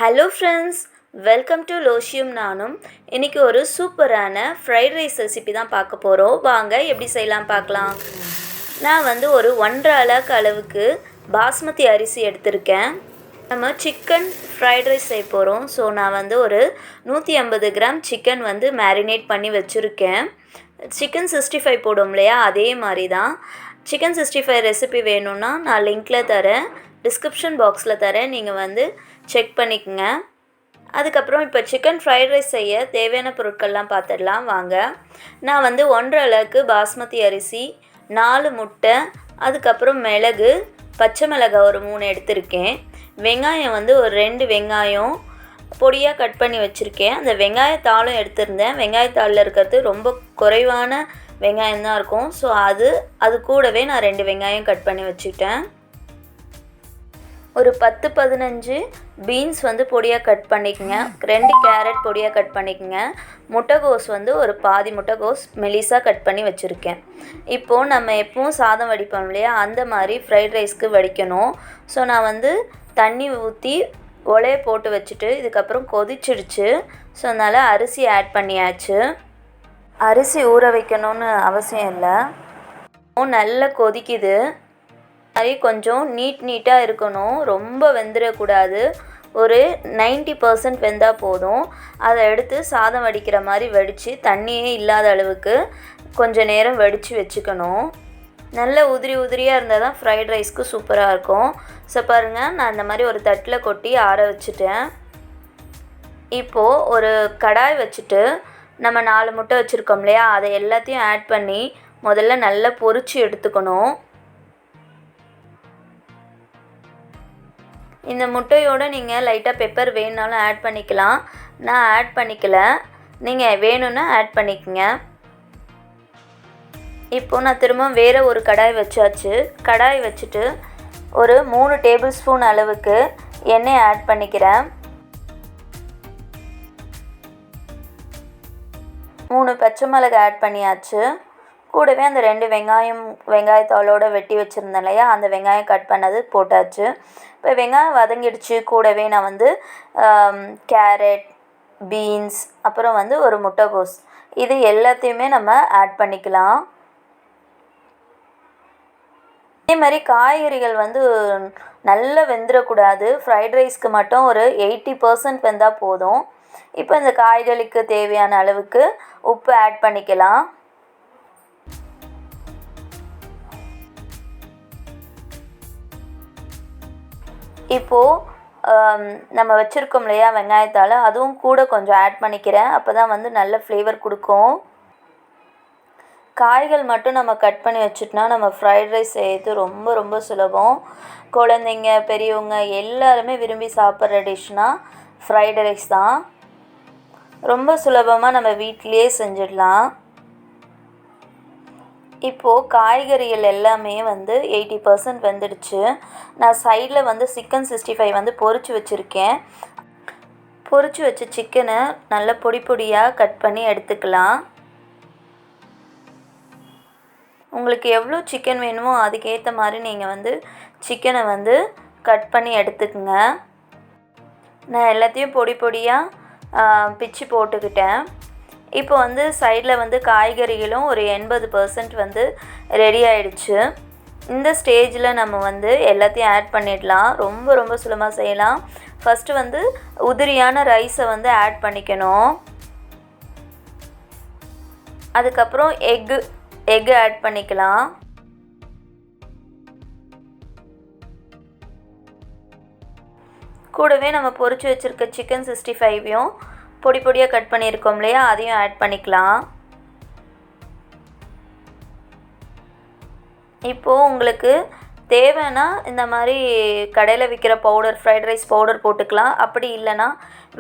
Hello friends, welcome to loshiyum நானும். இன்றைக்கி ஒரு சூப்பரான ஃப்ரைட் ரைஸ் ரெசிபி தான் பார்க்க போகிறோம். வாங்க எப்படி செய்யலாம் பார்க்கலாம். நான் வந்து ஒரு 1.5 அலகு அளவுக்கு பாஸ்மதி அரிசி எடுத்திருக்கேன். நம்ம சிக்கன் ஃப்ரைட் ரைஸ் செய்ய போகிறோம். ஸோ நான் வந்து ஒரு 150 கிராம் சிக்கன் வந்து மேரினேட் பண்ணி வச்சுருக்கேன். சிக்கன் 65 போடும் இல்லையா, அதே மாதிரி தான். சிக்கன் 65 ரெசிபி வேணும்னா நான் லிங்க்கில் தரேன், டிஸ்கிரிப்ஷன் பாக்ஸில் தரேன், நீங்கள் வந்து செக் பண்ணிக்கோங்க. அதுக்கப்புறம் இப்போ சிக்கன் ஃப்ரைட் ரைஸ் செய்ய தேவையான பொருட்கள்லாம் பார்த்துடலாம் வாங்க. நான் வந்து 1.5 அலகு பாஸ்மதி அரிசி, 4 முட்டை, அதுக்கப்புறம் மிளகு, பச்சை மிளகாய் ஒரு 3 எடுத்திருக்கேன். வெங்காயம் வந்து ஒரு 2 வெங்காயம் பொடியாக கட் பண்ணி வச்சுருக்கேன். அந்த வெங்காயத்தாளும் எடுத்திருந்தேன். வெங்காயத்தாளில் இருக்கிறது ரொம்ப குறைவான வெங்காயம் தான் இருக்கும். ஸோ அது கூடவே நான் 2 வெங்காயம் கட் பண்ணி வச்சுட்டேன். ஒரு 10-15 பீன்ஸ் வந்து பொடியாக கட் பண்ணிக்கோங்க. 2 கேரட் பொடியாக கட் பண்ணிக்கோங்க. முட்டைகோஸ் வந்து ஒரு பாதி முட்டைகோஸ் மெலிசாக கட் பண்ணி வச்சுருக்கேன். இப்போது நம்ம எப்பவும் சாதம் வடிப்போம் இல்லையா, அந்த மாதிரி ஃப்ரைட் ரைஸ்க்கு வடிக்கணும். ஸோ நான் வந்து தண்ணி ஊற்றி ஒலையை போட்டு வச்சுட்டு இதுக்கப்புறம் கொதிச்சிடுச்சு. ஸோ அதனால் அரிசி ஆட் பண்ணியாச்சு. அரிசி ஊற வைக்கணும்னு அவசியம் இல்லை. நல்லா கொதிக்குது. மாதிரி கொஞ்சம் நீட்டாக இருக்கணும், ரொம்ப வெந்துடக்கூடாது. ஒரு 90% வெந்தால் போதும். அதை எடுத்து சாதம் வடிக்கிற மாதிரி வடித்து தண்ணியே இல்லாத அளவுக்கு கொஞ்சம் நேரம் வடித்து வச்சுக்கணும். நல்ல உதிரியாக இருந்தால் தான் ஃப்ரைட் ரைஸ்க்கு சூப்பராக இருக்கும். ஸோ பாருங்கள், நான் இந்த மாதிரி ஒரு தட்டில் கொட்டி ஆற வச்சுட்டேன். இப்போது ஒரு கடாய் வச்சுட்டு நம்ம 4 முட்டை வச்சுருக்கோம் இல்லையா, அதை எல்லாத்தையும் ஆட் பண்ணி முதல்ல நல்லா பொரித்து எடுத்துக்கணும். இந்த முட்டையோடு நீங்கள் லைட்டாக பெப்பர் வேணுனாலும் ஆட் பண்ணிக்கலாம். நான் ஆட் பண்ணிக்கல, நீங்கள் வேணும்னா ஆட் பண்ணிக்கங்க. இப்போது நான் திரும்ப வேறு ஒரு கடாய் வச்சாச்சு. கடாய் வச்சுட்டு ஒரு 3 டேபிள் ஸ்பூன் அளவுக்கு எண்ணெய் ஆட் பண்ணிக்கிறேன். 3 பச்சை மிளகாய் ஆட் பண்ணியாச்சு. கூடவே அந்த 2 வெங்காயத்தாளோடு வெட்டி வச்சுருந்தேன் இல்லையா, அந்த வெங்காயம் கட் பண்ணது போட்டாச்சு. இப்போ வெங்காயம் வதங்கிடுச்சு. கூடவே நான் வந்து கேரட், பீன்ஸ், அப்புறம் வந்து ஒரு முட்டைகோஸ், இது எல்லாத்தையுமே நம்ம ஆட் பண்ணிக்கலாம். இதே மாதிரி காய்கறிகள் வந்து நல்லா வெந்துடக்கூடாது. ஃப்ரைட் ரைஸ்க்கு மட்டும் ஒரு 80% வெந்தால் போதும். இப்போ இந்த காய்கறிக்கு தேவையான அளவுக்கு உப்பு ஆட் பண்ணிக்கலாம். இப்போது நம்ம வச்சுருக்கோம் இல்லையா வெங்காயத்தால், அதுவும் கூட கொஞ்சம் ஆட் பண்ணிக்கிறேன். அப்போ தான் வந்து நல்ல ஃப்ளேவர் கொடுக்கும். காய்கள் மட்டும் நம்ம கட் பண்ணி வச்சுட்டோம்னா நம்ம ஃப்ரைட் ரைஸ் செய்யறது ரொம்ப சுலபம். குழந்தைங்க, பெரியவங்க எல்லாருமே விரும்பி சாப்பிட்ற டிஷ்னால் ஃப்ரைட் ரைஸ் தான். ரொம்ப சுலபமாக நம்ம வீட்டிலையே செஞ்சிடலாம். இப்போது காய்கறிகள் எல்லாமே வந்து 80% வெந்துடுச்சு. நான் சைடில் வந்து சிக்கன் 65 வந்து பொரித்து வச்சுருக்கேன். பொரித்து வச்ச சிக்கனை நல்லா பொடியாக கட் பண்ணி எடுத்துக்கலாம். உங்களுக்கு எவ்வளோ சிக்கன் வேணுமோ அதுக்கேற்ற மாதிரி நீங்கள் வந்து சிக்கனை வந்து கட் பண்ணி எடுத்துக்கோங்க. நான் எல்லாத்தையும் பொடியாக பிச்சு போட்டுக்கிட்டேன். இப்போ வந்து சைடில் வந்து காய்கறிகளும் ஒரு 80% வந்து ரெடி ஆகிடுச்சு. இந்த ஸ்டேஜில் நம்ம வந்து எல்லாத்தையும் ஆட் பண்ணிடலாம். ரொம்ப சுலபமாக செய்யலாம். ஃபஸ்ட்டு வந்து உதிரியான ரைஸை வந்து ஆட் பண்ணிக்கணும். அதுக்கப்புறம் எக்கு ஆட் பண்ணிக்கலாம். கூடவே நம்ம பொரிச்சு வச்சுருக்க சிக்கன் 65ஐயும் பொடியாக கட் பண்ணியிருக்கோம் இல்லையா, அதையும் ஆட் பண்ணிக்கலாம். இப்போது உங்களுக்கு தேவைன்னா இந்த மாதிரி கடையில் விற்கிற பவுடர், ஃப்ரைட் ரைஸ் பவுடர் போட்டுக்கலாம். அப்படி இல்லைன்னா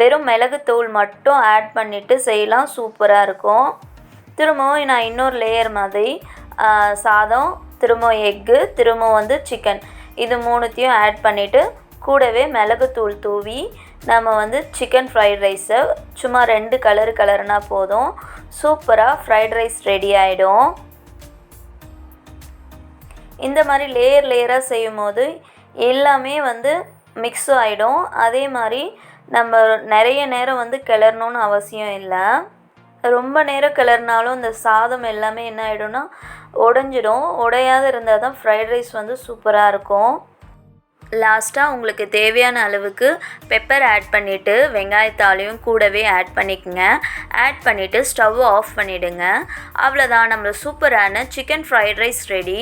வெறும் மிளகுத்தூள் மட்டும் ஆட் பண்ணிவிட்டு செய்யலாம், சூப்பராக இருக்கும். திரும்பவும் நான் இன்னொரு லேயர் மாதிரி சாதம், திரும்பவும் எக்கு, திரும்பவும் வந்து சிக்கன், இது 3த்தையும் ஆட் பண்ணிவிட்டு கூடவே மிளகுத்தூள் தூவி நம்ம வந்து சிக்கன் ஃப்ரைட் ரைஸை சும்மா 2 கலருனா போதும், சூப்பராக ஃப்ரைட் ரைஸ் ரெடி ஆகிடும். இந்த மாதிரி லேயராக செய்யும் போது எல்லாமே வந்து மிக்ஸ் ஆகிடும். அதே மாதிரி நம்ம நிறைய நேரம் வந்து கிளறணுன்னு அவசியம் இல்லை. ரொம்ப நேரம் கிளறினாலும் இந்த சாதம் எல்லாமே என்ன ஆகிடும்னா உடஞ்சிடும். உடையாத இருந்தால் தான் ஃப்ரைட் ரைஸ் வந்து சூப்பராக இருக்கும். லாஸ்ட்டாக உங்களுக்கு தேவையான அளவுக்கு பெப்பர் ஆட் பண்ணிவிட்டு வெங்காயத்தாலையும் கூடவே ஆட் பண்ணிக்கோங்க. ஆட் பண்ணிவிட்டு ஸ்டவ் ஆஃப் பண்ணிவிடுங்க. அவ்வளோதான், நம்ம சூப்பரான சிக்கன் ஃப்ரைட் ரைஸ் ரெடி.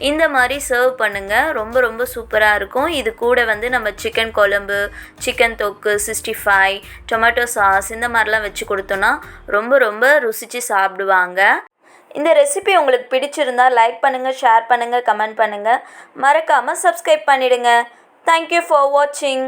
இந்த மாதிரி சர்வ் பண்ணுங்கள், ரொம்ப ரொம்ப சூப்பராக இருக்கும். இது கூட வந்து நம்ம சிக்கன் குழம்பு, சிக்கன் தொக்கு, 65, டொமேட்டோ சாஸ் இந்த மாதிரிலாம் வச்சு கொடுத்தோன்னா ரொம்ப ரொம்ப ருசித்து சாப்பிடுவாங்க. இந்த ரெசிபி உங்களுக்கு பிடிச்சிருந்தா லைக் பண்ணுங்கள், ஷேர் பண்ணுங்கள், கமெண்ட் பண்ணுங்கள். மறக்காமல் சப்ஸ்கிரைப் பண்ணிவிடுங்க. தேங்க்யூ ஃபார் வாட்சிங்.